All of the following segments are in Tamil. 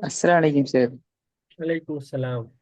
السلام عليكم سيف. وعليكم السلام.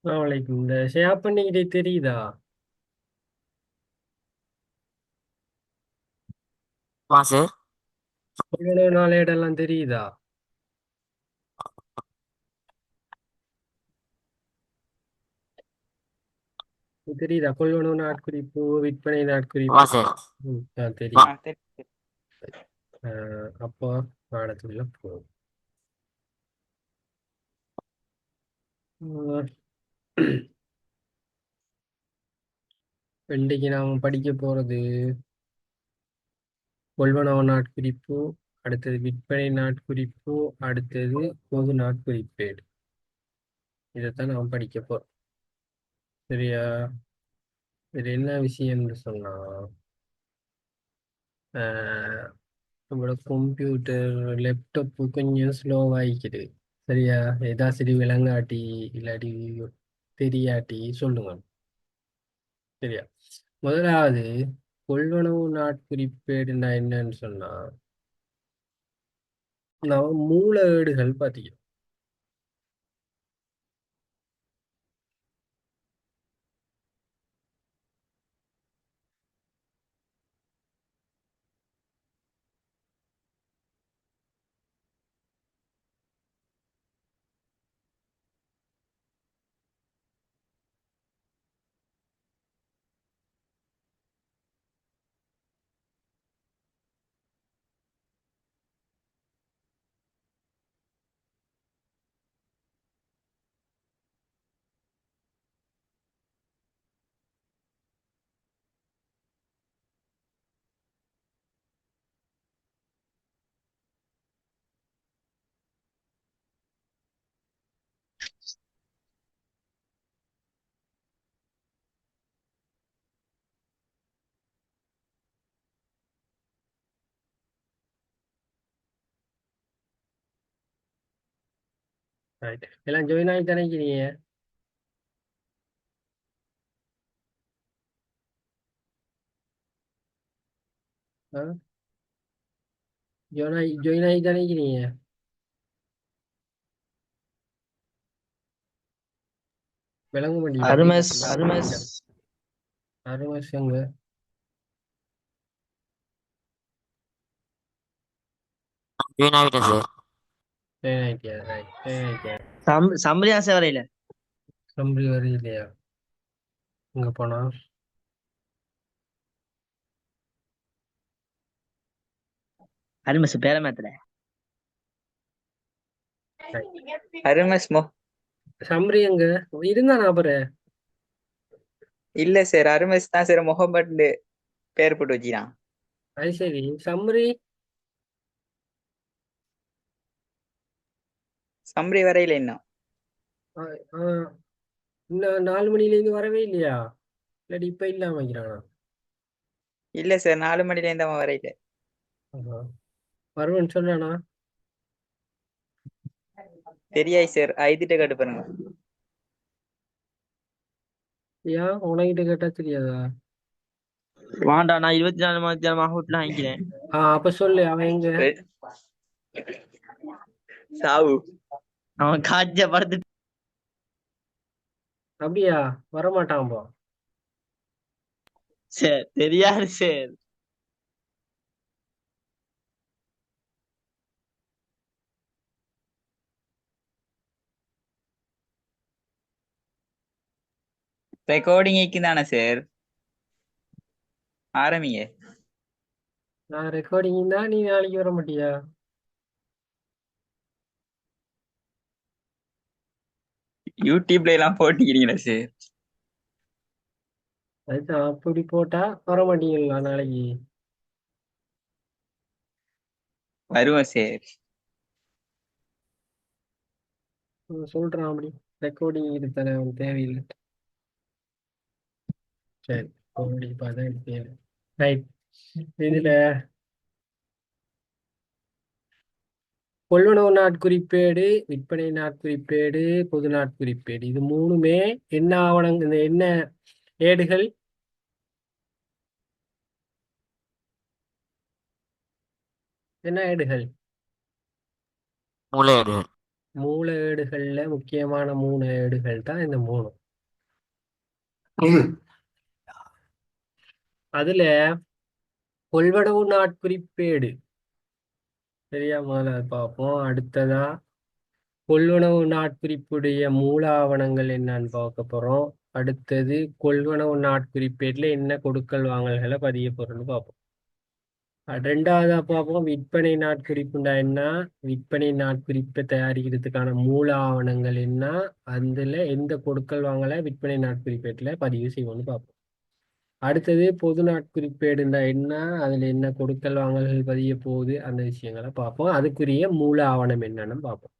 வலைக்கும். இந்த ஷேர் பண்ணிக்கிட்டே தெரியுதா? மாசு. இவ்வளவு நாளேடெல்லாம் தெரியுதா? தெரியுதா? கொள்வனவு நாட்குறிப்பு, விற்பனை நாட்குறிப்பு. மாசு. தெரியும். சரி. அப்போ பாடத்துக்குள்ள போகும். இன்றைக்கு நாம் படிக்க போறது கொள்வனவு நாட்குறிப்பு, அடுத்தது விற்பனை நாட்குறிப்பு, அடுத்தது பொது நாட்குறிப்பேடு. இதைத்தான் நாம் படிக்க போறோம். சரியா? இது என்ன விஷயம்னு சொன்னா நம்மளோட கம்ப்யூட்டர் லேப்டாப் கொஞ்சம் ஸ்லோவாகிக்குது. சரியா? ஏதாச்சும் விளங்காட்டி இல்லாட்டி தெரியாட்டி சொல்லுங்க. சரியா? முதலாவது கொள்வனவு நாட்குறிப்பேடுனா என்னன்னு சொன்னா நம்ம மூல ஏடுகள் பார்த்தீங்க. ரைட், எல்லாம் ஜாயின் ஆகி நினைக்கிறீங்க. ஜாயின் ஆகி நினைக்கிறீங்க. விளங்க மாட்டீங்களா? அருமேஷ் அருமேஷ் அருமேஷங்க ஜாயின் ஆகிட்டேன் சார். ஜாயின் ஆகிட்டியா? ரைட், ஜாயின் ஆகிட்டியா? சம்பரியாச வரையில கம்பி வரி இல்லையா? இங்க போனா அருமேஷ் பேரமேத்துல அருமேஷ் சம்பரி எங்க இருந்தா அப்புறம் இல்ல சார், அருமேஷ் தான் சார் முகமது பேர் போட்டு வச்சுக்கிறான். அது சரி. சம்பரி சம்பரி வரையில இன்னும் இன்னும் 4 மணிலேருந்து வரவே இல்லையா? இல்லாட்டி இப்ப இல்லாம வைக்கிறானா? இல்ல சார், 4 மணில இருந்து அவன் வரையில. வருவன் சொன்னானா? தெரியாய் சார், ஐதிட்ட கேட்டு பாருங்க. ஏன் உனக்கிட்ட கேட்டா தெரியாதா? வாண்டா, நான் 24 மணி நேரமாக வீட்டுல வாங்கிக்கிறேன். அப்ப சொல்லு, அவன் எங்க? சாவு அவன் காட்சிய படுத்து அப்படியா? வரமாட்டான் போ. சார் தெரியாது சார். ரெக்கார்டிங்க்கு தானே சார், ஆரம்பிங்க. நான் ரெக்கார்டிங் தான், நீ நாளைக்கு வர மாட்டியா? யூடியூப்ல எல்லாம் போட்டுக்கிறீங்களா சார்? அதுதான், அப்படி போட்டா வர மாட்டீங்களா நாளைக்கு? வருவோம் சார். சொல்றான் அப்படி. ரெக்கார்டிங் இதுதானே, அவன் தேவையில்லை. சரி, அப்படி பார்த்தா எனக்கு தேவை. ரைட். இதுல கொள்வனவு நாட்குறிப்பேடு, விற்பனை நாட்குறிப்பேடு, பொது நாட்குறிப்பேடு, இது மூணுமே என்ன ஆவணங்கள், இந்த என்ன ஏடுகள்? என்ன ஏடுகள்? மூளையேடு. மூல ஏடுகள்ல முக்கியமான 3 ஏடுகள் தான் இந்த 3. அதுல கொள்வனவு நாட்குறிப்பேடு சரியா? முதல்ல அதை பார்ப்போம். அடுத்ததா கொள்வனவு நாட்குறிப்புடைய மூல ஆவணங்கள் என்னன்னு பார்க்க போறோம். அடுத்தது கொள்வனவு நாட்குறிப்பேடுல என்ன கொடுக்கல் வாங்கல்களை பதிய போறோம்னு பார்ப்போம். ரெண்டாவதா பார்ப்போம் விற்பனை நாட்குறிப்புண்டா என்ன, விற்பனை நாட்குறிப்பை தயாரிக்கிறதுக்கான மூல ஆவணங்கள் என்ன, அதுல எந்த கொடுக்கல் வாங்கலை விற்பனை நாட்குறிப்பேட்டுல பதிவு செய்வோம்னு பார்ப்போம். அடுத்தது பொது நாட்குறிப்பேடுண்டா என்ன, அதுல என்ன கொடுக்கல் வாங்கல்கள் பதிய போகுது, அந்த விஷயங்களை பார்ப்போம். அதுக்குரிய மூல ஆவணம் என்னன்னு பார்ப்போம்.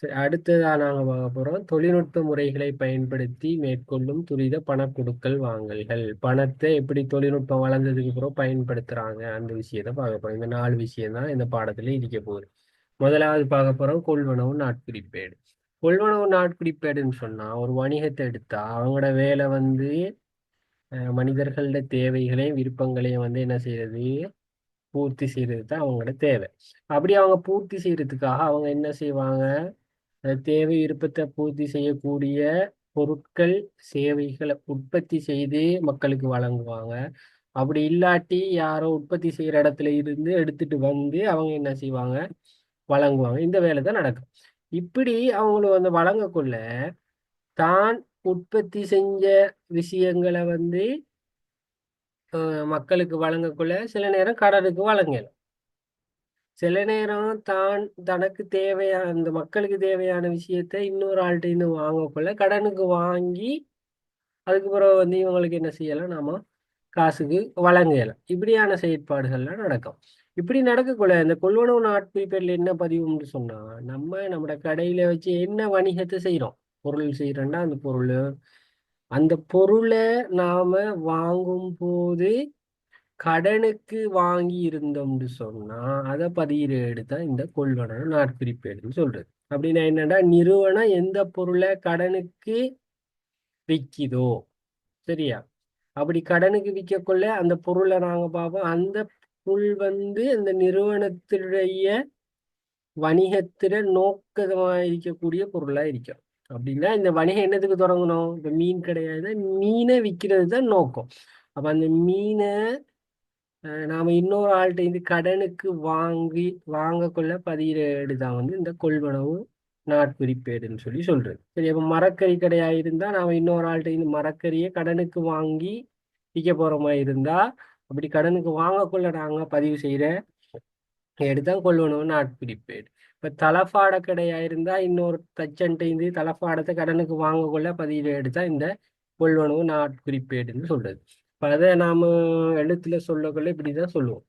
சரி, அடுத்ததா நாங்க பார்க்க போறோம் தொழில்நுட்ப முறைகளை பயன்படுத்தி மேற்கொள்ளும் துரித பண கொடுக்கல் வாங்கல்கள். பணத்தை எப்படி தொழில்நுட்பம் வளர்ந்ததுக்கு அப்புறம் பயன்படுத்துறாங்க அந்த விஷயத்த பார்க்க போறோம். இந்த 4 விஷயம் தான் இந்த பாடத்துல இருக்க போகுது. முதலாவது பார்க்க போறோம் கொள்வனவு நாட்குறிப்பேடு. கொள்வனவு நாட்குறிப்பேடுன்னு சொன்னா ஒரு வணிகத்தை எடுத்தா அவங்களோட வேலை வந்து மனிதர்களோட தேவைகளையும் விருப்பங்களையும் வந்து என்ன செய்யறது, பூர்த்தி செய்யறது தான் அவங்களோட தேவை. அப்படி அவங்க பூர்த்தி செய்யறதுக்காக அவங்க என்ன செய்வாங்க, தேவை விருப்பத்தை பூர்த்தி செய்யக்கூடிய பொருட்கள் சேவைகளை உற்பத்தி செய்து மக்களுக்கு வழங்குவாங்க. அப்படி இல்லாட்டி யாரோ உற்பத்தி செய்யற இடத்துல இருந்து எடுத்துட்டு வந்து அவங்க என்ன செய்வாங்க, வழங்குவாங்க. இந்த வேலை தான் நடக்கும். இப்படி அவங்கள வந்து வழங்கக்குள்ள தான் உற்பத்தி செஞ்ச விஷயங்களை வந்து மக்களுக்கு வழங்கக்குள்ள சில நேரம் கடனுக்கு வழங்கலாம். சில நேரம் தான் தனக்கு தேவையான அந்த மக்களுக்கு தேவையான விஷயத்த இன்னொரு ஆள்கிட்ட இருந்து வாங்கக்குள்ள கடனுக்கு வாங்கி அதுக்கு பிறகு வந்து இவங்களுக்கு என்ன செய்யலாம், நாம காசுக்கு வழங்கலாம். இப்படியான செயற்பாடுகள்லாம் நடக்கும். இப்படி நடக்கக்குள்ள இந்த கொள்வனவு நாட்குறிப்பேர்ல என்ன பதிவுன்னு சொன்னா நம்மளோட கடையில வச்சு என்ன வணிகத்தை செய்யறோம், பொருள் செய்யறோம்னா அந்த பொருளை நாம வாங்கும் போது கடனுக்கு வாங்கி இருந்தோம்னு சொன்னா அதை பதிவேடு தான் இந்த கொள்வனவு நாட்குறிப்பேடுன்னு சொல்றது. அப்படின்னா என்னன்னா நிறுவனம் எந்த பொருளை கடனுக்கு விற்கிதோ, சரியா, அப்படி கடனுக்கு விற்கக்குள்ள அந்த பொருளை நாங்க பார்ப்போம். அந்த பொருள் வந்து அந்த நிறுவனத்துடைய வணிகத்தில நோக்கமா இருக்கக்கூடிய பொருளா இருக்கும். அப்படின்னா இந்த வணிகம் என்னத்துக்கு தொடங்கணும், இப்ப மீன் கிடையாது, மீனை விற்கிறது தான் நோக்கம். அப்ப அந்த மீனை நாம இன்னொரு ஆள்கிட்ட இருந்து கடனுக்கு வாங்கக்குள்ள பதிவேடு தான் வந்து இந்த கொள்வனவு நாட்குறிப்பேடுன்னு சொல்றது. சரி, அப்ப மரக்கறி கடையா இருந்தா நாம இன்னொரு ஆள்கிட்ட இருந்து மரக்கறியை கடனுக்கு வாங்கி விற்க போற மாதிரி இருந்தா அப்படி கடனுக்கு வாங்கக்குள்ள நாங்க பதிவு செய்யற எடுத்தான் கொள்வனவு நாட்குறிப்பேடு. இப்ப தலப்பாட கடையா இருந்தா இன்னொரு தச்சன்ட்ட இருந்து தலப்பாடத்தை கடனுக்கு வாங்கக்குள்ள பதிவேடு தான் இந்த கொள்வனவு நாட்குறிப்பேடுன்னு சொல்றது. இப்ப அதை நாம எழுத்துல சொல்லக்குள்ள இப்படிதான் சொல்லுவோம்.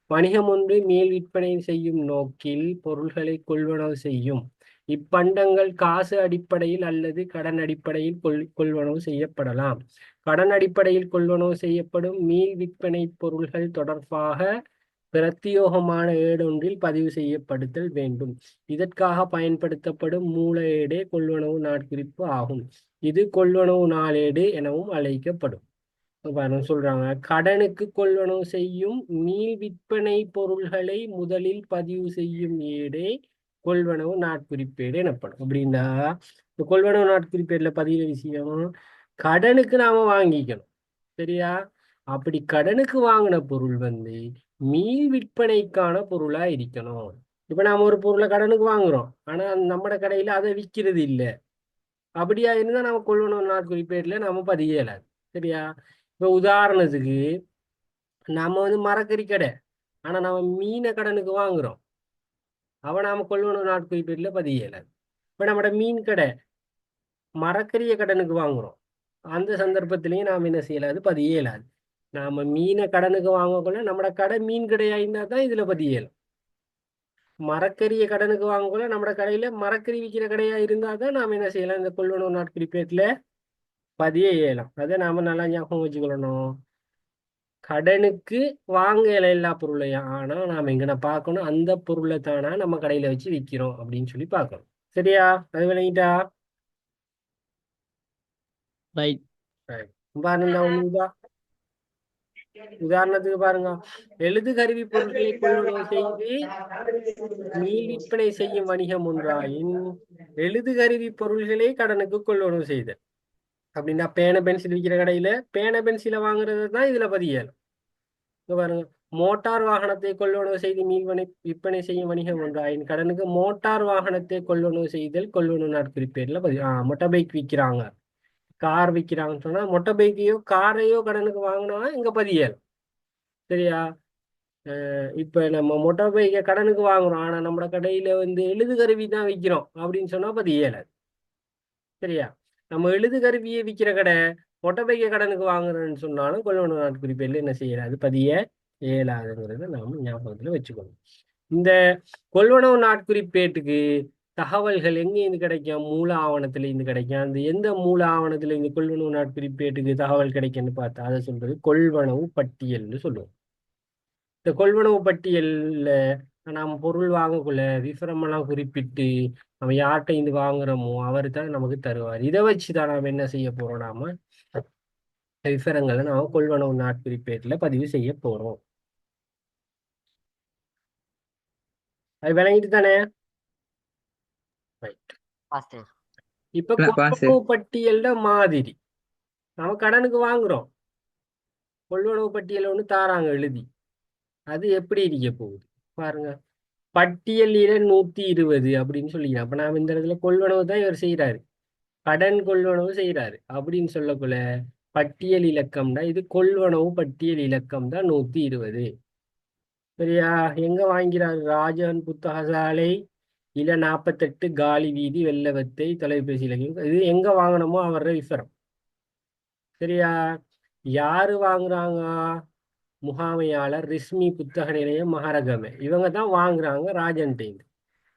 வணிகம் ஒன்று மேல் விற்பனை செய்யும் நோக்கில் பொருள்களை கொள்வனவு செய்யும். இப்பண்டங்கள் காசு அடிப்படையில் அல்லது கடன் அடிப்படையில் கொள்வனவு செய்யப்படலாம். கடன் அடிப்படையில் கொள்வனவு செய்யப்படும் மீள் விற்பனை பொருள்கள் தொடர்பாக பிரத்தியோகமான ஏடொன்றில் பதிவு செய்யப்படுதல் வேண்டும். இதற்காக பயன்படுத்தப்படும் மூல ஏடே கொள்வனவு நாட்குறிப்பு ஆகும். இது கொள்வனவு நாளேடு எனவும் அழைக்கப்படும். பாருங்க சொல்றாங்க, கடனுக்கு கொள்வனவு செய்யும் மீள் விற்பனை பொருள்களை முதலில் பதிவு செய்யும் ஏடே கொள்வனவு நாட்குறிப்பேடு எனப்படும். அப்படின்னா இந்த கொள்வனவு நாட்குறிப்பேடுல பதிகிற விஷயம் கடனுக்கு நாம வாங்கிக்கணும், சரியா. அப்படி கடனுக்கு வாங்கின பொருள் வந்து மீள் விற்பனைக்கான பொருளா இருக்கணும். இப்ப நாம ஒரு பொருளை கடனுக்கு வாங்குறோம், ஆனா நம்ம கடையில அதை விற்கிறது இல்லை. அப்படியா இருந்தா நம்ம கொள்வனவு நாட்குறிப்பேடுல நாம பதிய இயலாது, சரியா. இப்ப உதாரணத்துக்கு நம்ம வந்து மரக்கறி கடை, ஆனா நம்ம மீனை கடனுக்கு வாங்குறோம், அவன் நாம கொள்வனவு நாட்குறிப்பேடுல பதிய இயலாது. இப்ப நம்மட மீன் கடை, மரக்கறியை கடனுக்கு வாங்குறோம், அந்த சந்தர்ப்பத்திலையும் நாம் என்ன செய்யலாது, பதிய இயலாது. நாம மீனை கடனுக்கு வாங்கக்குள்ள நம்மட கடை மீன் கடையா இருந்தா தான் இதுல பதிய இயலும். மரக்கறியை கடனுக்கு வாங்கக்குள்ள நம்மட கடையில மரக்கறி விற்கிற கடையா இருந்தா தான் நாம என்ன செய்யலாம், இந்த கொள்வனவு நாட்குறிப்பேட்டுல பதிய இயலாம். அதை நாம நல்லா ஞாபகம் வச்சுக்கொள்ளணும். கடனுக்கு வாங்கல எல்லா பொருளையும், ஆனா நாம எங்கன பார்க்கணும், அந்த பொருளை தானா நம்ம கடையில வச்சு விற்கிறோம் அப்படின்னு சொல்லி பார்க்கணும், சரியா. அது விளங்கிட்டா? ரைட். பாருங்க உதாரணத்துக்கு பாருங்க, எழுது கருவி பொருட்களை கொள்வனவு செய்து மீள் விற்பனை செய்யும் வணிகம் ஒன்றாயின் எழுது கருவி பொருள்களை கடனுக்கு கொள்வனவு செய்த. அப்படின்னா பேன பென்சில் விற்கிற கடையில பேன பென்சிலை வாங்குறது தான் இதுல பதியலும். இங்க பாருங்க, மோட்டார் வாகனத்தை கொள்வனவு செய்து விற்பனை செய்யும் வணிகம் ஒன்றாயின் கடனுக்கு மோட்டார் வாகனத்தை கொள்வனவு செய்தல் கொள்வனவு நாட்குறிப்பேர்ல மொட்டை பைக் விற்கிறாங்க, கார் விற்கிறாங்கன்னு சொன்னா மொட்டை பைக்கையோ காரையோ கடனுக்கு வாங்கினா இங்க பதியல், சரியா. இப்ப நம்ம மொட்டை பைக்கை கடனுக்கு வாங்குறோம், ஆனா நம்ம கடையில வந்து எழுது கருவி தான் விற்கிறோம் அப்படின்னு சொன்னா பதியல, சரியா. நம்ம எழுது கருவியை விற்கிற கடை மொட்டை பைக்கை கடனுக்கு வாங்குறோன்னு சொன்னாலும் கொள்வனவு நாட்குறிப்பேர்ல என்ன செய்யலாது, பதிய இயலாதுங்கிறத நாம ஞாபகத்துல வச்சுக்கணும். இந்த கொள்வனவு நாட்குறிப்பேட்டுக்கு தகவல்கள் எங்கேருந்து கிடைக்கும்? மூல ஆவணத்துல இருந்து கிடைக்கும். அந்த எந்த மூல ஆவணத்துல இருந்து கொள்வனவு நாட்குறிப்பேட்டுக்கு தகவல் கிடைக்கும்னு பார்த்தா அதை சொல்றது கொள்வனவு பட்டியல்னு சொல்லுவோம். இந்த கொள்வனவு பட்டியல்ல நாம் பொருள் வாங்கக்குள்ள விவரமெல்லாம் குறிப்பிட்டு நம்ம யார்கிட்ட இருந்து வாங்குறோமோ அவர் தான் நமக்கு தருவார். இதை வச்சுதான் நாம் என்ன செய்ய போறோம்? நாம விவரங்களை நாம கொள்வனவு நாட்குறிப்பேட்டுல பதிவு செய்ய போறோம். அது விளங்கிட்டு தானே? ரைட். பாஸ்டர். இப்ப பாஸ் கொள்வனவு பட்டியல்ல மாதிரி நம்ம கடனுக்கு வாங்குறோம். கொள்வனவு பட்டியல் ஒன்று தாராங்க எழுதி. அது எப்படி இருக்க போகுது பாருங்க. பட்டியலில 120 அப்படின்னு சொல்லிக்கிறேன். அப்ப நாம இந்த இடத்துல கொள்வனவு தான் இவர் செய்யறாரு, கடன் கொள்வனவு செய்யறாரு அப்படின்னு சொல்லக்குள்ள பட்டியல் இலக்கம்னா இது கொள்வனவு பட்டியல் இலக்கம் தான் 120. சரியா? எங்க வாங்கிறாரு? ராஜன் புத்தகசாலை இல 48 காலி வீதி வெள்ளவத்தை தொலைபேசி இலக்கம். இது எங்க வாங்கினோமோ அவரோட விவரம். சரியா? யாரு வாங்குறாங்க? முகாமையாளர் ரிஸ்மி புத்தக நிலையம் மகரகமே. இவங்க தான் வாங்குறாங்க ராஜன்கிட்ட.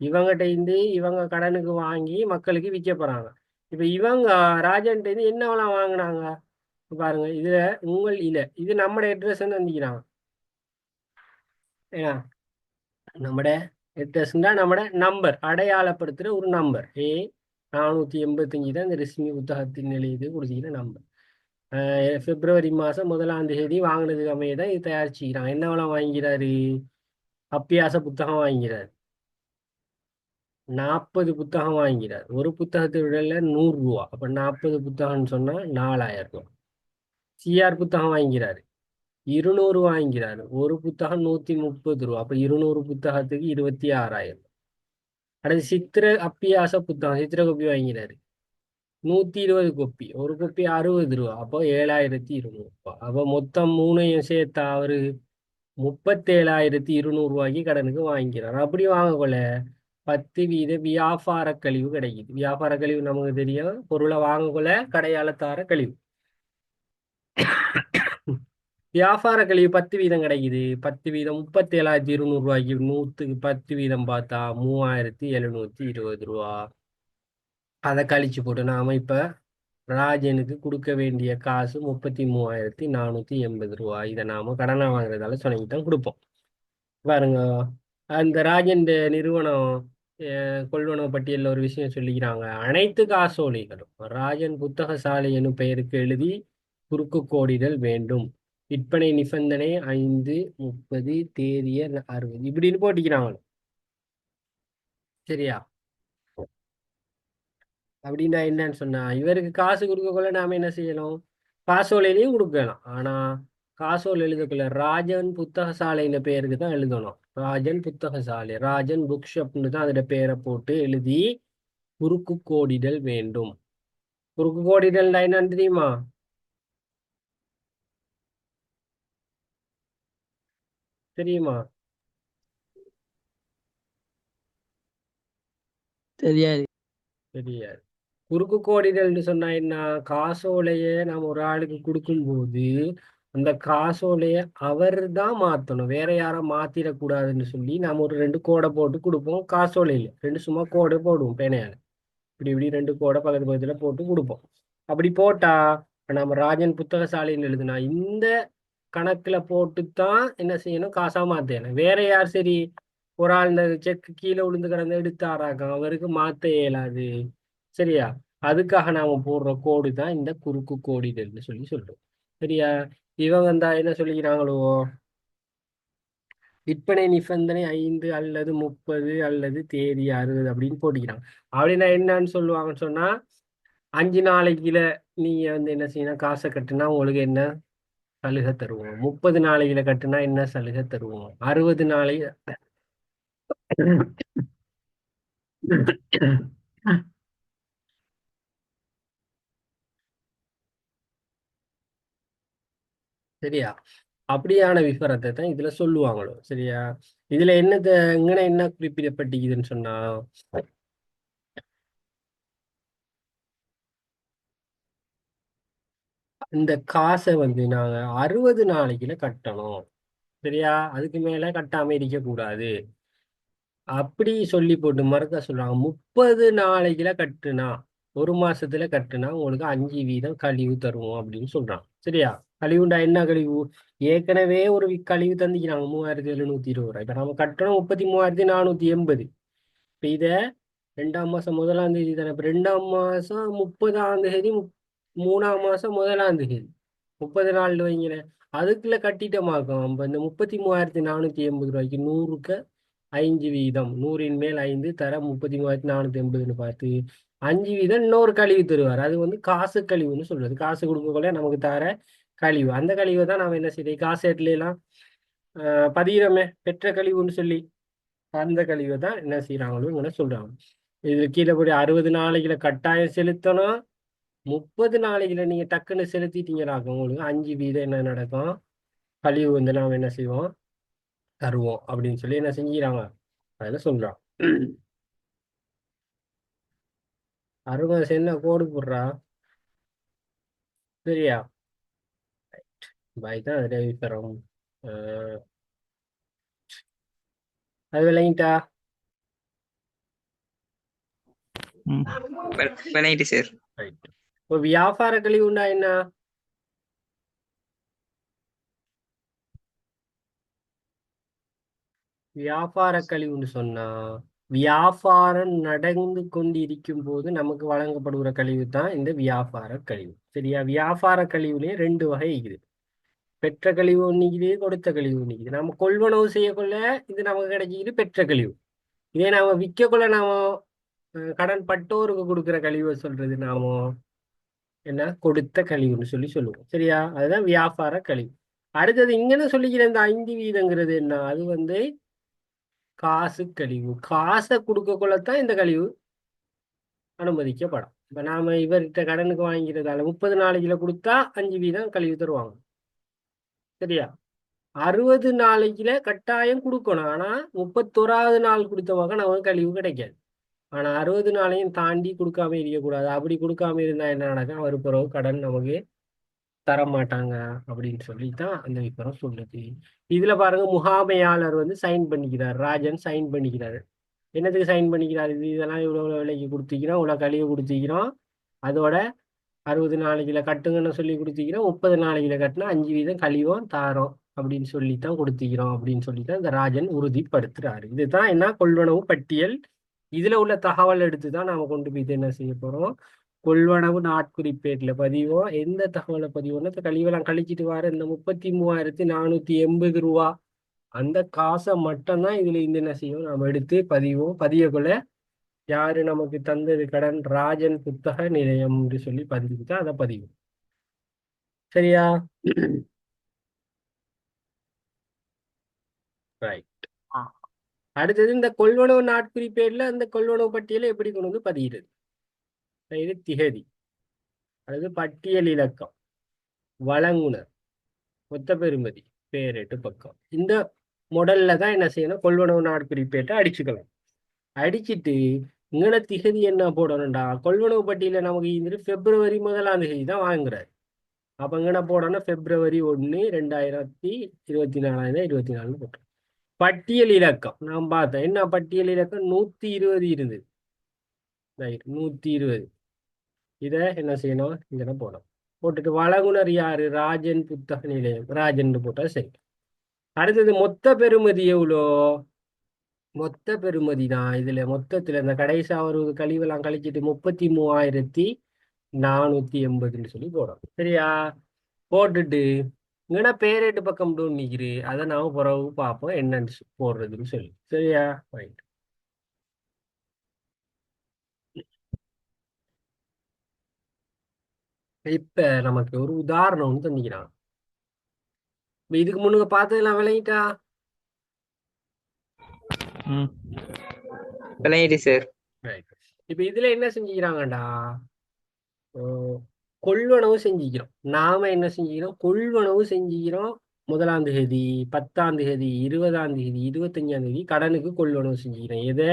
இவங்ககிட்ட இருந்து இவங்க கடனுக்கு வாங்கி மக்களுக்கு விற்க போறாங்க. இப்ப இவங்க ராஜன்கிட்ட இருந்து என்னவெல்லாம் வாங்கினாங்க பாருங்க. இதுல உங்கள் இது நம்மட அட்ரஸ் தந்திக்கிறாங்க. ஏன்னா நம்மட அட்ரஸ்னா நம்மட நம்பர் அடையாளப்படுத்துற ஒரு நம்பர் A485 தான் இந்த ரிஸ்மி புத்தகத்தின் நிலையத்துக்கு கொடுத்துக்கிற நம்பர். பிப்ரவரி மாதம் 1ஆம் தேதி வாங்கினதுக்கு அமைய தான் இது தயாரிச்சுக்கிறாங்க. என்னவெல்லாம் வாங்கிறாரு? அப்பியாச புத்தகம் வாங்கிறார். 40 புத்தகம் வாங்கிறார். ஒரு புத்தகத்தை விடல 100 ரூபா. அப்ப 40 புத்தகம்னு சொன்னா 4000 ரூபா. சிஆர் புத்தகம் வாங்கிறாரு. 200 வாங்கிறாரு. ஒரு புத்தகம் 130 ரூபா. அப்ப 200 புத்தகத்துக்கு 26,000. அடுத்து சித்திர அப்பியாச புத்தகம் சித்திர கோப்பி வாங்கிறாரு. 120 கோப்பி. ஒரு கோப்பி 60 ரூபா. அப்போ 7,200 ரூபா. அப்போ மொத்தம் மூணையும் சேர்த்தா அவரு 37,200 ரூபாய்க்கு கடனுக்கு வாங்கிக்கிறார். அப்படி வாங்கக்குள்ள 10% வியாபார கழிவு கிடைக்குது. வியாபார கழிவு நமக்கு தெரியும், பொருளை வாங்கக்குள்ள கடையால தார கழிவு. வியாபார கழிவு 10% கிடைக்குது. 10% 37,200 ரூபாய்க்கு 100க்கு 10% பார்த்தா 3,720 ரூபா. அதை கழிச்சு போட்டு நாம இப்ப ராஜனுக்கு கொடுக்க வேண்டிய காசு 33,480 ரூபா. இதை நாம கடனா வாங்குறதால சொன்னி தான் கொடுப்போம். பாருங்க, அந்த ராஜன் நிறுவனம் கொள்வனவு பட்டியலில் ஒரு விஷயம் சொல்லிக்கிறாங்க. அனைத்து காசோலைகளும் ராஜன் புத்தகசாலை எனும் பெயருக்கு எழுதி குறுக்கு கோடிடல் வேண்டும். விற்பனை நிபந்தனை 5/30 தேதிய 60 இப்படின்னு போட்டிக்கிறாங்க. சரியா? அப்படின்னா என்னன்னு சொன்னா இவருக்கு காசு கொடுக்கக்குள்ள நாம என்ன செய்யணும்? காசோலையிலையும் கொடுக்கலாம். ஆனா காசோலை எழுதக்குள்ள ராஜன் புத்தகசாலைன்ற பேருக்கு தான் எழுதணும். ராஜன் புத்தகசாலை, ராஜன் புக் ஷாப்னு தான் அதோட பேரை போட்டு எழுதி குறுக்கு கோடிடல் வேண்டும். குறுக்கு கோடிடல்னா என்னன்னு தெரியுமா? தெரியுமா? தெரியாது. தெரியாது. குறுக்கு கோடிடல்னு சொன்னா என்ன? காசோலைய நம்ம ஒரு ஆளுக்கு கொடுக்கும்போது அந்த காசோலைய அவர் தான் மாத்தணும், வேற யாரும் மாத்திடக்கூடாதுன்னு சொல்லி நம்ம ஒரு 2 கோடை போட்டு கொடுப்போம். காசோலையில 2 சும்மா கோடை போடுவோம் பேனையால. இப்படி இப்படி 2 கோடை பக்கத்து பக்கத்துல போட்டு கொடுப்போம். அப்படி போட்டா நம்ம ராஜன் புத்தகசாலைன்னு எழுதுனா இந்த கணக்குல போட்டுத்தான் என்ன செய்யணும்? காசா மாத்தணும். வேற யார் சரி ஒரு ஆள் இந்த செக் கீழே விழுந்து கிடந்து எடுத்தாராக்க அவருக்கு மாத்த இயலாது. சரியா? அதுக்காக நாம போடுற கோடு தான் இந்த குறுக்கு கோடிடல்னு சொல்லி சொல்றோம். சரியா? இவங்க இந்த என்ன சொல்லிக்கிறாங்களோ விற்பனை நிபந்தனை 5 அல்லது 30 அல்லது தேதி 60 அப்படின்னு போட்டிக்கிறாங்க. அப்படின்னா என்னன்னு சொல்லுவாங்கன்னு சொன்னா 5 நாளைக்குல நீங்க என்ன செய்யணும்? காசை கட்டுனா உங்களுக்கு என்ன சலுகை தருவோம், 30 நாளைக்குல கட்டுனா என்ன சலுகை தருவோம், 60 நாளை சரியா? அப்படியான விவரத்தை தான் இதுல சொல்லுவாங்களோ. சரியா? இதுல என்னது இங்கன என்ன குறிப்பிடப்பட்டிக்குதுன்னு சொன்னா இந்த காசை நாங்க 60 நாளைக்குல கட்டணும். சரியா? அதுக்கு மேல கட்டாம இருக்க கூடாது. அப்படி சொல்லி போட்டு மறக்க சொல்றாங்க. 30 நாளைக்குல கட்டுனா, ஒரு மாசத்துல கட்டுனா உங்களுக்கு 5% கழிவு தருவோம் அப்படின்னு சொல்றாங்க. சரியா? கழிவுண்டா என்ன கழிவு? ஏற்கனவே ஒரு கழிவு தந்திக்கிறாங்க 3720 ரூபாய். இப்ப நம்ம கட்டணம் 33,480. இப்ப இத 2ஆம் மாசம் 1ஆம் தேதி தானே. இப்ப 2ஆம் மாசம் 30ஆம் தேதி, 3ஆம் மாசம் 1ஆம் தேதி 30 நாள் வைங்களேன். அதுக்குள்ள கட்டிட்டமாக்கும். இப்ப இந்த 33,480 ரூபாய்க்கு 100க்கு 5%, 100ன் மேல் 5 தர 33,480ன்னு பார்த்து 5% இன்னொரு கழிவு தருவார். அது வந்து காசு கழிவுன்னு சொல்றது. காசு கொடுக்கக்குள்ள நமக்கு தர கழிவு. அந்த கழிவை தான் நாம என்ன செய்யறது, காசேட்ல எல்லாம் பதிகிறோமே பெற்ற கழிவுன்னு சொல்லி, அந்த கழிவை தான் என்ன செய்யறாங்களோ இங்கே சொல்றாங்க. இது கீழே போய் 60 நாளைக்குல கட்டாயம் செலுத்தணும். 30 நாளைக்குல நீங்க டக்குன்னு செலுத்திட்டீங்கன்னாக்க உங்களுக்கு 5% என்ன நடக்கும், கழிவு வந்து நாம் என்ன செய்வோம், தருவோம் அப்படின்னு சொல்லி என்ன செஞ்சுக்கிறாங்க, அதில் சொல்றான். அருகாசு என்ன கோடு போடுறா, சரியா? பாய் தான் அதில் விற்கிறோம். அது விளங்கிட்டா? விளையாட்டு சார். ரைட். இப்போ வியாபார கழிவுண்டா என்ன? வியாபார கழிவுன்னு சொன்னா வியாபாரம் நடந்து கொண்டிருக்கும் போது நமக்கு வழங்கப்படுகிற கழிவு தான் இந்த வியாபார கழிவு. சரியா? வியாபார கழிவுலயே 2 வகை இருக்குது. பெற்ற கழிவு ஒன்றுக்குது, கொடுத்த கழிவு ஒன்றுக்குது. நம்ம கொள்வனவு செய்யக்குள்ள இது நமக்கு கிடைச்சிக்கிது பெற்ற கழிவு. இதே நாம விற்கக்குள்ள நாம கடன் பட்டோருக்கு கொடுக்குற கழிவை சொல்றது நாம என்ன, கொடுத்த கழிவுன்னு சொல்லி சொல்லுவோம். சரியா? அதுதான் வியாபார கழிவு. அடுத்தது இங்கன்னு சொல்லிக்கிற இந்த 5% என்ன, அது வந்து காசு கழிவு. காசை கொடுக்கக்குள்ளத்தான் இந்த கழிவு அனுமதிக்கப்படும். இப்ப நாம இவர்கிட்ட கடனுக்கு வாங்கிறதால 30 நாளைக்குல கொடுத்தா 5% கழிவு தருவாங்க. சரியா? 60 நாளைக்குல கட்டாயம் கொடுக்கணும். ஆனா 31வது நாள் கொடுத்தவாங்க நமக்கு கழிவு கிடைக்காது. ஆனா 60 நாளையும் தாண்டி கொடுக்காம இருக்கக்கூடாது. அப்படி கொடுக்காம இருந்தா என்ன நடக்கும், அவர் பிறகு கடன் நமக்கு தர மாட்டாங்க அப்படின்னு சொல்லித்தான் அந்த விபரம் சொல்லுது. இதுல பாருங்க, முகாமையாளர் வந்து சைன் பண்ணிக்கிறார், ராஜன் சைன் பண்ணிக்கிறாரு. என்னத்துக்கு சைன் பண்ணிக்கிறார், இதெல்லாம் இவ்வளவு விலைக்கு கொடுத்திக்கிறோம், இவ்வளவு கழிவு கொடுத்திக்கிறோம், அதோட 60 நாளைக்குல கட்டுங்கன்னு சொல்லி கொடுத்திக்கிறோம், 30 நாளைக்குல கட்டினா 5% கழிவும் தாரோம் அப்படின்னு சொல்லித்தான் கொடுத்திக்கிறோம் அப்படின்னு சொல்லித்தான் இந்த ராஜன் உறுதிப்படுத்துறாரு. இதுதான் என்ன, கொள்வனவு பட்டியல். இதுல உள்ள தகவல் எடுத்து தான் நாம கொண்டு போய் என்ன செய்ய போறோம், கொள்வனவு நாட்குறிப்பேட்டில் பதிவோம். எந்த தகவலை பதிவோம்னா, இந்த கழிவெல்லாம் கழிச்சிட்டு வர இந்த 33,480 ரூபா அந்த காசை மட்டும்தான் இதுல இருந்து என்ன செய்யும், நாம எடுத்து பதிவோம். பதியக்குள்ள யாரு நமக்கு தந்தது கடன், ராஜன் புத்தக நிலையம் என்று சொல்லி பதிவுக்கு அதை பதிவோம். சரியா? ரைட். அடுத்தது இந்த கொள்வனவு நாட்குறிப்பேட்ல அந்த கொள்வனவு பட்டியலை எப்படி கொண்டு வந்து பதிகிறது. இது திகதி, அல்லது பட்டியல் இலக்கம், வழங்குனர், மொத்த பெறுமதி, பேரேட்டு பக்கம். இந்த மாடல்ல தான் என்ன செய்யணும், கொள்வனவு நாட்குறிப்பேட்டை அடிச்சுக்கலாம். அடிச்சுட்டு இங்கன திகதி என்ன போடணும்டா, கொள்வனவு பட்டியல நமக்கு இந்த பிப்ரவரி 1ஆம் தேதி தான் வாங்குறாரு. அப்ப இங்கன போடணும் February 1, 2024 24 போட்டோம். பட்டியல் இலக்கம் நாம் பார்த்தோம். என்ன பட்டியல் இலக்கம், 120 இருந்தது. 120 இத என்ன செய்யணும், இங்க போடணும். போட்டுட்டு வழங்குனர் யாரு, ராஜன் புத்தக நிலையம், ராஜன் போட்டா சரி. அடுத்தது மொத்த பெறுமதி எவ்வளோ, மொத்த பெறுமதி தான் இதுல மொத்தத்துல இந்த கடைசி ஒரு கழிவெல்லாம் கழிச்சிட்டு 33,480 சொல்லி போடணும். சரியா? போட்டுட்டு இங்கன்னா பேரேட்டு பக்கம் நிற்கிது, அதை நாம பிறகு பார்ப்போம் என்னன்னு போடுறதுன்னு சொல்லி. சரியா? ரைட். இப்ப நமக்கு ஒரு உதாரணம் ஒன்று தந்திக்கிறான். இதுக்கு முன்னுக்கு பார்த்ததெல்லாம் விளங்கிட்டா? விளையாட்டு சார். ரைட். இப்ப இதுல என்ன செஞ்சுக்கிறாங்கடா, கொள்வனவு செஞ்சுக்கிறோம். நாம என்ன செஞ்சுக்கிறோம், கொள்வனவு செஞ்சுக்கிறோம். 1ஆம் தேதி, 10ஆம் தேதி, 20ஆம் தேதி, 25ஆம் தேதி கடனுக்கு கொள்வனவு செஞ்சுக்கிறோம். எதை,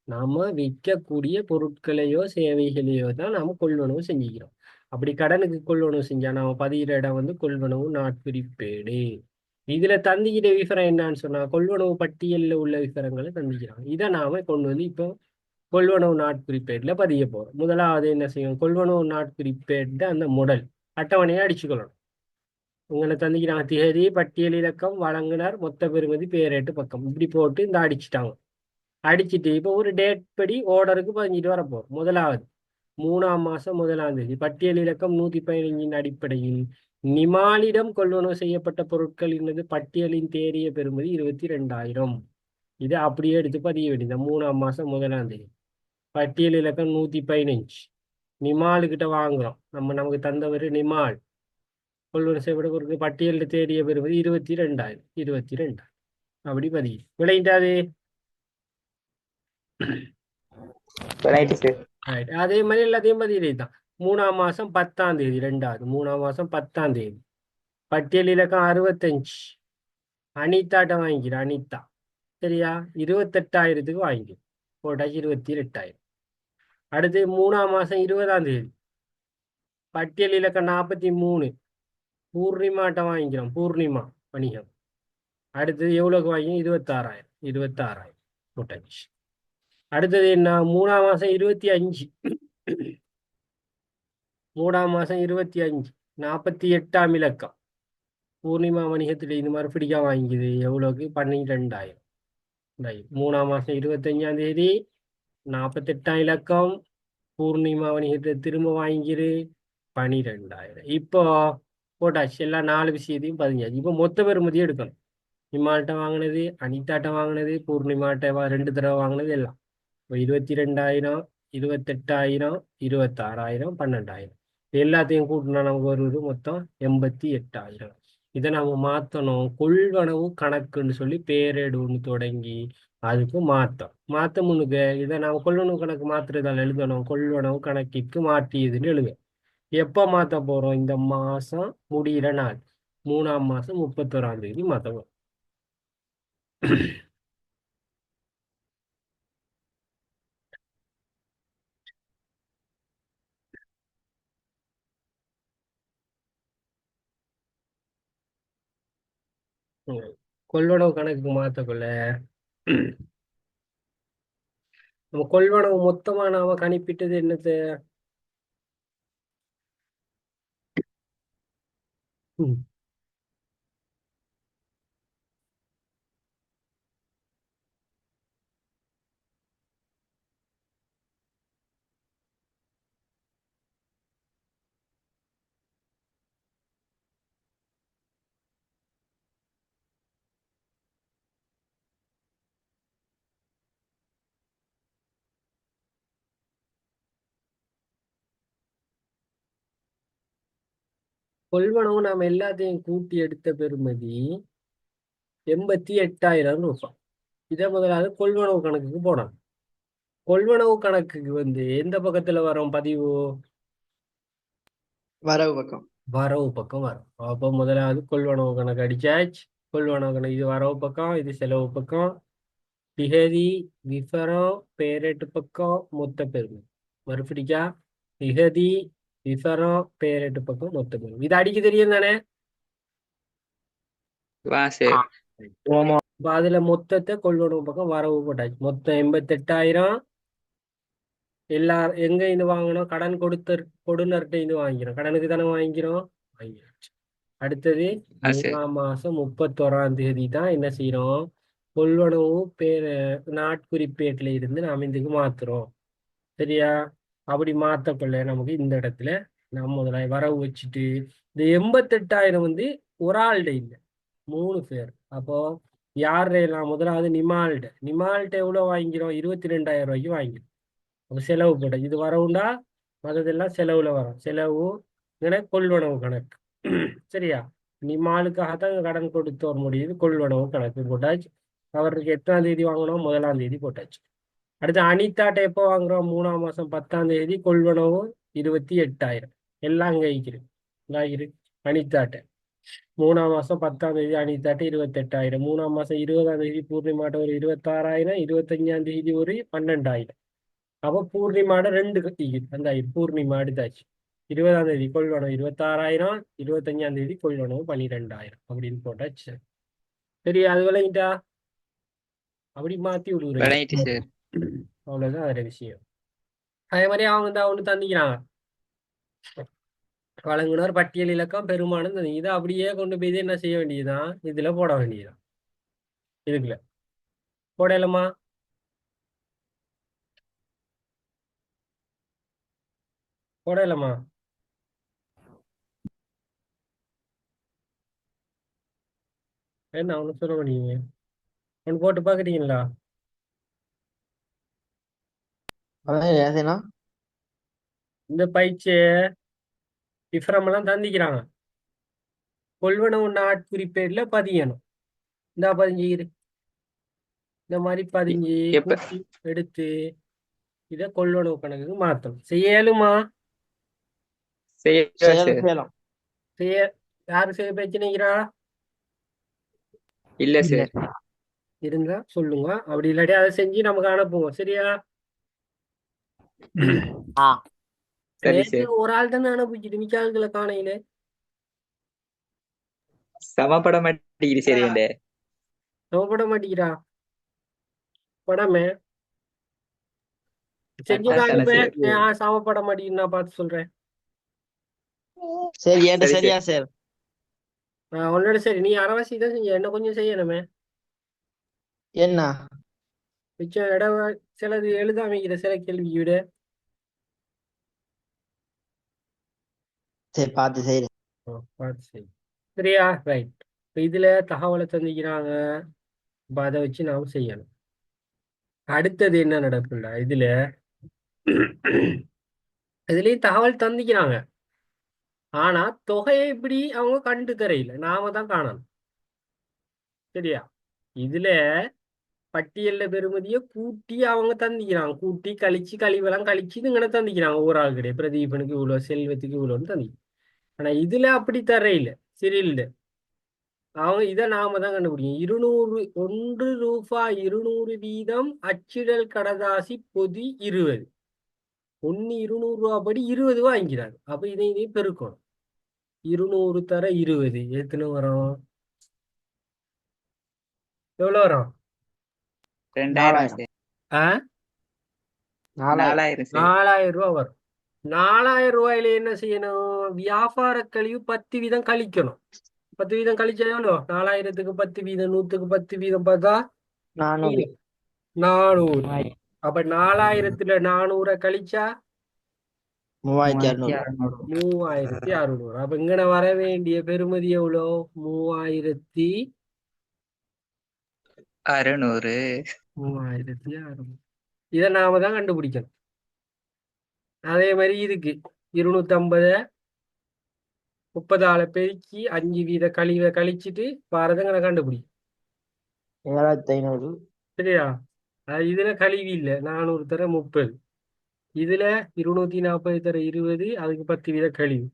நாம விற்கக்கூடிய பொருட்களையோ சேவைகளையோ தான் நாம கொள்வனவு செஞ்சுக்கிறோம். அப்படி கடனுக்கு கொள்வனவு செஞ்சா நாம பதிகிற இடம் வந்து கொள்வனவு நாட்குறிப்பேடு. இதுல தந்திக்கிற விவரம் என்னன்னு சொன்னா கொள்வனவு பட்டியலில் உள்ள விவரங்களை தந்திக்கிறாங்க. இதை நாம கொண்டு வந்து இப்போ கொள்வனவு நாட்குறிப்பேட்ல பதிய போறோம். முதலாவது என்ன செய்யும், கொள்வனவு நாட்குறிப்பேட்ல அந்த முடல் அட்டவணையை அடிச்சுக்கொள்ளணும். உங்களை தந்திக்கிறாங்க திகதி பட்டியல் இலக்கம் வழங்குனர் மொத்த பெறுமதி பேரேட்டு பக்கம் இப்படி போட்டு இந்த அடிச்சுட்டாங்க. அடிச்சுட்டு இப்போ ஒரு டேட் படி ஆர்டருக்கு 15 வரப்போம். முதலாவது 3ஆம் மாசம் 1ஆம் தேதி பட்டியல் இலக்கம் 115 அடிப்படையில் நிமாலிடம் கொள்வனவு செய்யப்பட்ட பொருட்கள் என்னது பட்டியலின் தேறிய பெறுமதி 22,000. இதை அப்படியே எடுத்து பதிய வேண்டியது. 3ஆம் மாசம் 1ஆம் தேதி பட்டியல் இலக்கம் 115 நிமாலுக்கிட்ட வாங்குறோம். நமக்கு தந்தவர் நிமால் கொள்வனவு செய்யப்பட்ட பொருட்கள் பட்டியலில் தேறிய பெறுமதி 22,000 22,000 அப்படி பதிவு விளையிட்டாது. Right sir. ரைட். அதே மாதிரி எல்லாத்தையும் பதிவு தான். 3ஆம் மாசம் 10ஆம் தேதி 2வது 3ஆம் மாசம் 10ஆம் தேதி பட்டியல் இலக்கம் 65 அனிதாட்ட வாங்கிக்கிறேன். அனிதா சரியா 28,000க்கு வாங்கிக்கிறேன். போட்டாச்சு 28,000. அடுத்து 3ஆம் மாசம் 20ஆம் தேதி பட்டியல் இலக்கம் 43 பூர்ணிமாட்ட வாங்கிக்கிறோம். பூர்ணிமா வணிகம். அடுத்தது எவ்வளோக்கு வாங்கி 26,000 26,000 போட்டாச்சு. அடுத்தது என்ன 3ஆம் மாசம் 25 3ஆம் மாசம் 25 48ஆம் இலக்கம் பூர்ணிமா வணிகத்தில் இந்த மாதிரி பிடிக்க வாங்கிக்குது. எவ்வளோக்கு 12,000. 3ஆம் மாசம் 25ஆம் தேதி 48ஆம் இலக்கம் பூர்ணிமா வணிகத்தில் திரும்ப வாங்கிக்கிது 12,000. இப்போ போட்டாச்சு. எல்லாம் 4 விஷயத்தையும் பதிஞ்சாச்சு. இப்போ மொத்த பெறுமதி எடுக்கணும். நிமால்கிட்ட வாங்கினது, அனிதாட்ட வாங்கினது, பூர்ணிமாட்ட 2 தடவை வாங்கினது எல்லாம். இப்போ 22,000 28,000 26,000 12,000 எல்லாத்தையும் கூட்டினா நமக்கு வருவது மொத்தம் 88,000. இதை நம்ம மாற்றணும். கொள்வனவு கணக்குன்னு சொல்லி பேரேடு ஒன்று தொடங்கி அதுக்கு மாற்ற முன்னுக்கு இதை நம்ம கொள்வனவு கணக்கு மாற்றுறதால எழுதணும். கொள்வனவு கணக்கிற்கு மாற்றியதுன்னு எழுத. எப்போ மாற்ற போகிறோம், இந்த மாதம் முடிகிற நாள் 3ஆம் மாதம் 31ஆம் தேதி மாற்ற போகிறோம். கொள்வனவு கணக்குக்கு மாற்றக்குள்ள நம்ம கொள்வனவு மொத்தமா நாம கணிப்பிட்டது என்னது, கொள்வனவு நாம எல்லாத்தையும் கூட்டி எடுத்த பெறுமதி 88,000 ரூபாய். இதை முதலாவது கொள்வனவு கணக்குக்கு போனோம். கொள்வனவு கணக்குக்கு எந்த பக்கத்துல வரும் பதிவு, வரவு பக்கம். வரவு பக்கம் வரும். அப்போ முதலாவது கொள்வனவு கணக்கு அடிச்சாச்சு. கொள்வனவு கணக்கு இது வரவு பக்கம், இது செலவு பக்கம். திகதி விவரம் பேரேட்டு பக்கம் மொத்த பெறுமதி. மறுபடிக்கா திகதி விவரம் பேரேட்டு பக்கம் மொத்த பெறுமதி. இது அடிக்க தெரியும் தானே. வா சார். ஆமா. இப்போ அதுல மொத்தத்தை கொள்வனவு பக்கம் வரவு போட்டாச்சு. மொத்தம் 88,000. எல்லா எங்க இருந்து வாங்கணும், கடன் கொடுனர்கிட்ட இருந்து வாங்கிக்கிறோம். கடனுக்கு தானே வாங்கிக்கிறோம், வாங்கியாச்சு. அடுத்தது ஆ சார். 3ஆம் மாசம் 31ஆம் தேதி தான் என்ன செய்யறோம், கொள்வனவு நாட்குறிப்பேட்டில் இருந்து நாம் இதுக்கு மாத்துறோம். சரியா. அப்படி மாத்தக்குள்ள நமக்கு இந்த இடத்துல நம்ம முதல்ல வரவு வச்சுட்டு இந்த 88,000 ஒரு ஆள்கிட்ட இல்லை, 3 பேர். அப்போ யாருலாம், முதலாவது நிமால்கிட்ட எவ்வளோ வாங்கிக்கிறோம், 22,000 ரூபாய்க்கு வாங்கிக்கிறோம். அப்போ செலவு போட்ட இது வரவுண்டா, மற்றதெல்லாம் செலவுல வரும். செலவு கொள்வனவு கணக்கு. சரியா. நிமாலுக்காக தான் கடன் கொடுத்தோர் முடியுது. கொள்வனவு கணக்கு போட்டாச்சு. அவருக்கு எத்தனாம் தேதி வாங்கணும், 1ஆம் தேதி போட்டாச்சு. அடுத்து அனிதாட்ட எப்போ வாங்குறோம், 3ஆம் மாசம் 10ஆம் தேதி. கொள்வனவு 28,000 எல்லாம் அங்கே இருக்கு. அனிதாட்ட 3ஆம் மாசம் 10ஆம் தேதி அனிதாட்ட 28,000. 3ஆம் மாசம் 20ஆம் தேதி பூர்ணிமாட்ட ஒரு 26,000. 25ஆம் தேதி ஒரு 12,000. அப்போ பூர்ணிமாட 2 அந்த பூர்ணிமா எடுத்தாச்சு. 20ஆம் தேதி கொள்வனவு 26,000. 25ஆம் தேதி கொள்வனவு 12,000 அப்படின்னு போட்டாச்சு. சரி அது விளங்கிட்டா அப்படி மாத்தி விடுறேன். விளங்கிட்டு சார். அவ்வளவுதான் வேற விஷயம். அதே மாதிரி அவங்க தான் ஒன்று தந்திக்கிறாங்க, வழங்குனர் பட்டியல் இலக்கம் பெருமானம் தந்தி. இதை அப்படியே கொண்டு போய் என்ன செய்ய வேண்டியதுதான், இதுல போட வேண்டியதுதான். இதுக்குல போடலாமா? போடலாமா? என்ன ஒன்று சொல்ல முடியுங்க, ஒன்று போட்டு பார்க்குறீங்களா? அதான் ஏதுனா இந்த பயிற்சியை டிஃபரெல்லாம் தந்திக்கிறாங்க, கொள்வனவு நாட்குறிப்பேர்ல பதியணும். இந்த பதிஞ்சு இந்த மாதிரி பதிஞ்சு எப்ப கூட்டி எடுத்து இதை கொள்வனவு கணக்குக்கு மாற்றணும். செய்யலுமா? செய்யலாம் சார். செய்யலாம். செய்ய யாரு செய்ய பிரச்சனைக்கிறா? இல்ல இல்ல. சார். இருந்தா சொல்லுங்க, அப்படி இல்லாட்டி அதை செஞ்சு நமக்கு அனுப்புவோம். சரியா? ஆ சரி நேற்று சார். ஒரு ஆள் தானே அனுப்பிச்சுட்டு மிச்ச ஆளுகளை காணையில. சமப்பட மாட்டேங்குது சரி இந்த நோப்பட மாட்டேங்கிறா படமே செஞ்சு அதானே காணுப்பேன். சார். சமப்பட மாட்டேங்குது, நான் பார்த்து சொல்றேன். சரி ஏன்டா சரி சரியா சார். சார். உன்னோட சரி, நீ அரைவாசி தான் செஞ்ச, என்ன கொஞ்சம் செய்யணுமே. என்ன மிச்சம் இடம் சிலது எழுதாமைக்கிற சில கேள்வி விட. சரி பார்த்து செய்யறேன். பார்த்து செய். சரியா? ரைட். இப்போ இதுல தகவலை தந்திக்கிறாங்க, இப்போ அதை வச்சு நாம் செய்யணும். அடுத்தது என்ன நடக்கும்டா இதுல, இதுலயும் தகவல் தந்திக்கிறாங்க, ஆனா தொகையை இப்படி அவங்க கண்டு தரையில, நாம தான் காணணும். சரியா? இதுல பட்டியல்ல பெறுமதியை கூட்டி அவங்க தந்திக்கிறாங்க, கூட்டி கழிச்சு கழிவெல்லாம் கழிச்சு இங்கே தந்திக்கிறாங்க. ஒரு ஆள் கிடையாது, பிரதீபனுக்கு இவ்வளவு, செல்வத்துக்கு இவ்வளோன்னு தந்தி. ஆனா இதுல அப்படி தரையில சரியில்லை, அவங்க இதை நாம தான் கண்டுபிடிக்கும். 200 1 ரூபாய் 200 வீதம் அச்சிடல் கடதாசி பொதி 20. 200 ரூபா படி 20 வாங்கிக்கிறாங்க. அப்ப இதை பெருக்கணும். 200 தர 20 எத்தனை வரும்? எவ்வளவு வரும்? 2000 4000. சார். ஆ 4000. 4000 சார். 4000 ரூபா வரும். 4000 ரூபாயில என்ன செய்யணும்? வியாபார கழிவு 10 வீதம் கழிக்கணும். 10 வீதம் கழிச்சா எவ்வளோ? 4000க்கு 10 வீதம், 100க்கு 10 வீதம் பார்த்தா 400. 400. அப்ப 4000த்துல 400 கழிச்சா 3600. 3600. அப்ப இங்கன வர வேண்டிய பெறுமதி எவ்வளோ? 3600. 3600. இதை நாம தான் கண்டுபிடிக்கணும். அதே மாதிரி இதுக்கு 250 30 பெருக்கி 5 வீத கழிவை கழிச்சிட்டு பாரதங்களை கண்டுபிடிக்கும். 7500. சரியா? இதுல கழிவு இல்லை, 400 தர 30. இதுல 240 தர 20, அதுக்கு 10 வீத கழிவு.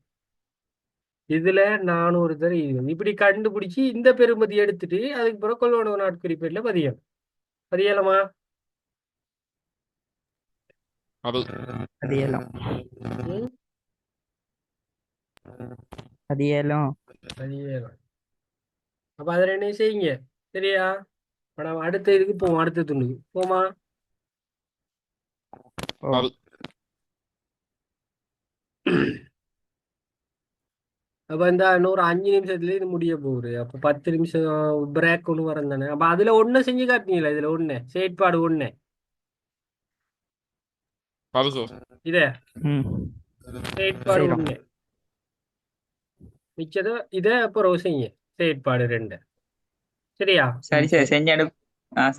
இதுல 400 தர 20. இப்படி கண்டுபிடிச்சு இந்த பெறுமதி எடுத்துட்டு அதுக்கு பிறகு கொள்வனவு நாட்குறிப்பேர்ல பதியம். பதியலாமா? சரி அதியலாம். ம் அதியலாம். பதியலாம். அப்ப அதுல என்ன செய்யுங்க. சரியா? இப்ப நம்ம அடுத்த இதுக்கு போவோம், அடுத்த துண்டுக்கு போமா. சரி அப்ப இந்த இன்னொரு 5 நிமிஷத்துல இது முடிய போகுது. அப்ப 10 நிமிஷம் பிரேக் ஒன்று வரும் தானே. அப்ப அதுல ஒண்ணு செஞ்சு காட்டுனீங்களா? இதுல ஒண்ணு செயற்பாடு ஒண்ணு சரி சார். இத ம் செயற்பாடு செய்றோம். ஒண்ணு மிச்சத இத அப்புறம் செய்யுங்க செயற்பாடு 2. சரியா? சரி சார். செஞ்சு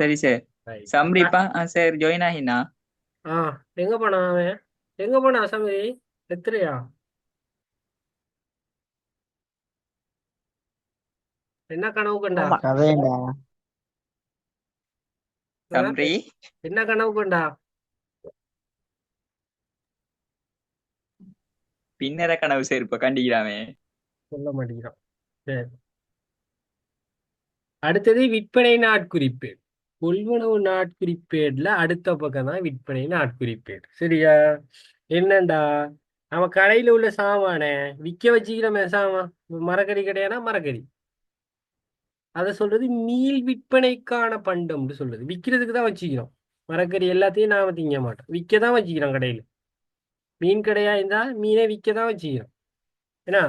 சரி சார். Right. சம்ரிப்பா சார் ஜாயின் ஆகினா ஆ எங்க போனா அவன்? எங்க போனா சமரி? எத்திரையா? என்ன கனவு கண்டா? கதைண்டா. ஆ? சம்ரி என்ன கனவு கண்டா? பின்னர கனவு சார். இப்ப கண்டிக்கிறாமே. சொல்ல மாட்டேங்கிறான். சரி, அடுத்தது விற்பனை நாட்குறிப்பேடு. கொள்வனவு நாட்குறிப்பேடுல அடுத்த பக்கம் தான் விற்பனை நாட்குறிப்பேடு. சரியா? என்னண்டா, நம்ம கடையில உள்ள சாமான விற்க வச்சுக்கிறோமே சாமான், மரக்கறி கடையானா மரக்கறி, அதை சொல்றது மீள் விற்பனைக்கான பண்டம்னு சொல்றது. விற்கிறதுக்கு தான் வச்சுக்கிறோம். மரக்கறி எல்லாத்தையும் நாம திங்க மாட்டோம், விற்க தான் வச்சுக்கிறோம் கடையில். மீன் கடையா இருந்தா மீனை விற்க தான் வச்சுக்கிறோம். ஏன்னா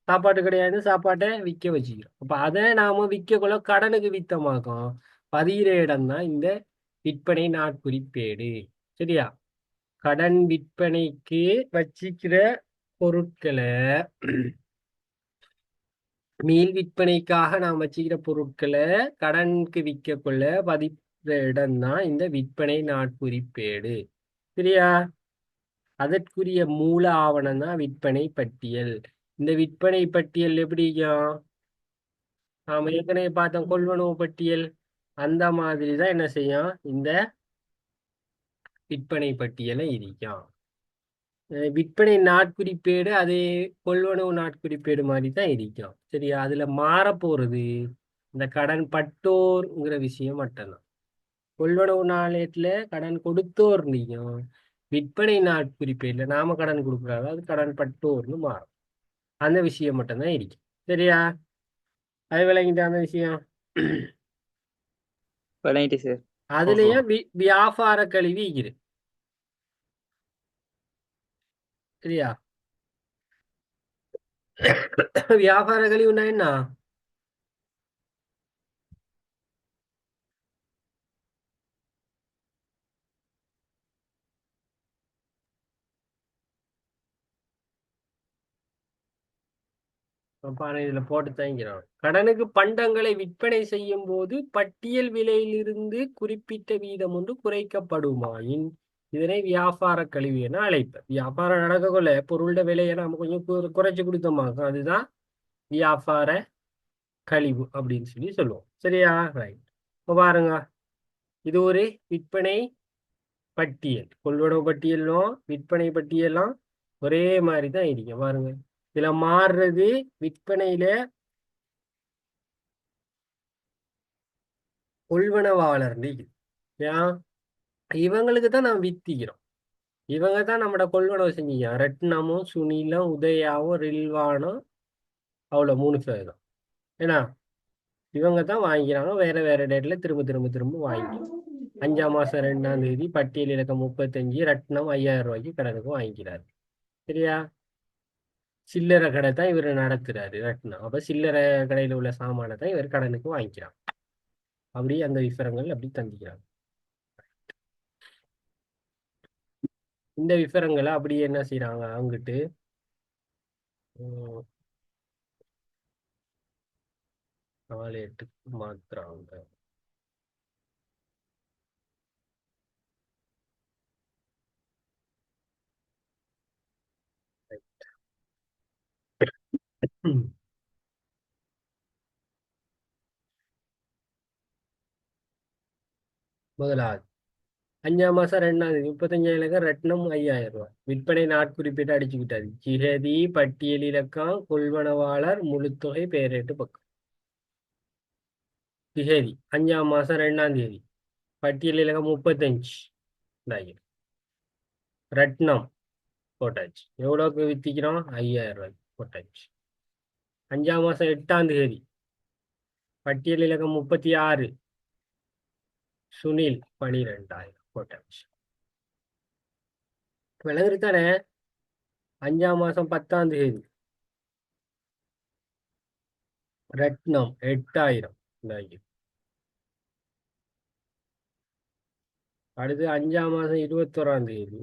சாப்பாட்டு கடையா இருந்தா சாப்பாட்டை விற்க வச்சுக்கிறோம். அப்ப அதை நாம விற்கக்குள்ள கடனுக்கு வித்தமாக்கும் பதிகிற இடம் தான் இந்த விற்பனை நாட்குறிப்பேடு. சரியா? கடன் விற்பனைக்கு வச்சிக்கிற பொருட்களை, மீள் விற்பனைக்காக நாம் வச்சுக்கிற பொருட்களை கடனுக்கு விற்கக்குள்ள பதிக்கிற இடம் தான் இந்த விற்பனை நாட்குறிப்பேடு. சரியா? அதற்குரிய மூல ஆவணம் தான் விற்பனை பட்டியல். இந்த விற்பனை பட்டியல் எப்படிக்கும்? நாம ஏற்கனவே பார்த்தோம் கொள்வனவு பட்டியல், அந்த மாதிரி தான் என்ன செய்யும் இந்த விற்பனை பட்டியலை இருக்கும். விற்பனை நாட்குறிப்பேடு அதே கொள்வனவு நாட்குறிப்பேடு மாதிரி தான் இருக்கும். சரியா? அதுல மாற போறது இந்த கடன் பட்டோர்ங்கிற விஷயம் மட்டும்தான். கொள்வனவு நாளேட்டுல கடன் கொடுத்தோர் நீக்கும், விற்பனை நாட்குறிப்பேடுல நாம கடன் கொடுக்குறாங்க, அது கடன் பட்டோர்னு மாறும். அந்த விஷயம் மட்டும்தான் இருக்கு. சரியா? அது விளங்கிட்ட அந்த விஷயம். விளங்கிட்டு சார். அதுலயும் வியாபார கழிவு இருக்குது. சரியா? வியாபார கழிவுனா என்ன? இதுல போட்டு தங்கிக்கிறோம். கடனுக்கு பண்டங்களை விற்பனை செய்யும் போது பட்டியல் விலையிலிருந்து குறிப்பிட்ட வீதம் ஒன்று குறைக்கப்படுமாயின் இதனை வியாபார கழிவு என அழைப்பர். வியாபாரம் நடக்கக்குள்ள பொருளோட விலையை நம்ம கொஞ்சம் குறைச்சு கொடுத்தோமாக்கும், அதுதான் வியாபார கழிவு அப்படின்னு சொல்லுவோம். சரியா? ரைட். இப்போ பாருங்க, இது ஒரு விற்பனை பட்டியல். கொள்வனவு பட்டியலும் விற்பனை பட்டியலும் ஒரே மாதிரி தான் இருக்கும். பாருங்க, இதுல மாறுறது விற்பனையில கொள்வனவாளர். ஏன்? இவங்களுக்கு தான் நாம் வித்திக்கிறோம். இவங்க தான் நம்மட கொள்வனவு செஞ்சுக்கோம். ரத்னமும் சுனிலும் உதயாவும் ரில்வானும் அவ்வளோ 3%. ஏன்னா இவங்க தான் வாங்கிக்கிறாங்க, வேற வேற டேட்ல திரும்ப திரும்ப திரும்ப வாங்கிக்கிறோம். 5ஆம் மாசம் 2ஆம் தேதி பட்டியல் இலக்கம் 35 ரத்னம் 5000 ரூபாய்க்கு கடனுக்கு வாங்கிக்கிறாரு. சரியா? சில்லறை கடை தான் இவர் நடத்துறாரு ரத்னம். அப்ப சில்லறை கடையில் உள்ள சாமானை தான் இவர் கடனுக்கு வாங்கிக்கிறாங்க. அப்படி அந்த விவரங்கள் அப்படி தந்திக்கிறாங்க. இந்த விவரங்களை அப்படி என்ன செய்யறாங்க அங்கிட்டு உம், 4-8 மாத்துறாங்க. முதலாவது 5ஆம் மாசம் 2ஆம் தேதி 35,000 ரத்னம் 5000 ரூபாய் விற்பனை நாட்குறிப்பிட்டு அடிச்சுக்கிட்டாரு. ஜிஹதி பட்டியல் இலக்கம் கொள்வனவாளர் முழுத்தொகை பெயரேட்டு பக்கம். ஜிஹதி 5ஆம் மாசம் 2ஆம் தேதி பட்டியல் இலக்கம் 35 ரத்னம் போட்டாச்சு. எவ்வளோக்கு வித்திக்கிறோம்? 5000 ரூபாய்க்கு போட்டாச்சு. 5ஆம் மாசம் 8ஆம் தேதி பட்டியல் இலக்கம் 36 சுனில் 12,000 போட்டாச்சு. விளங்குது தானே? 5ஆம் மாசம் 10ஆம் தேதி ரத்னம் 8000. அடுத்து 5ஆம் மாசம் 21ஆம் தேதி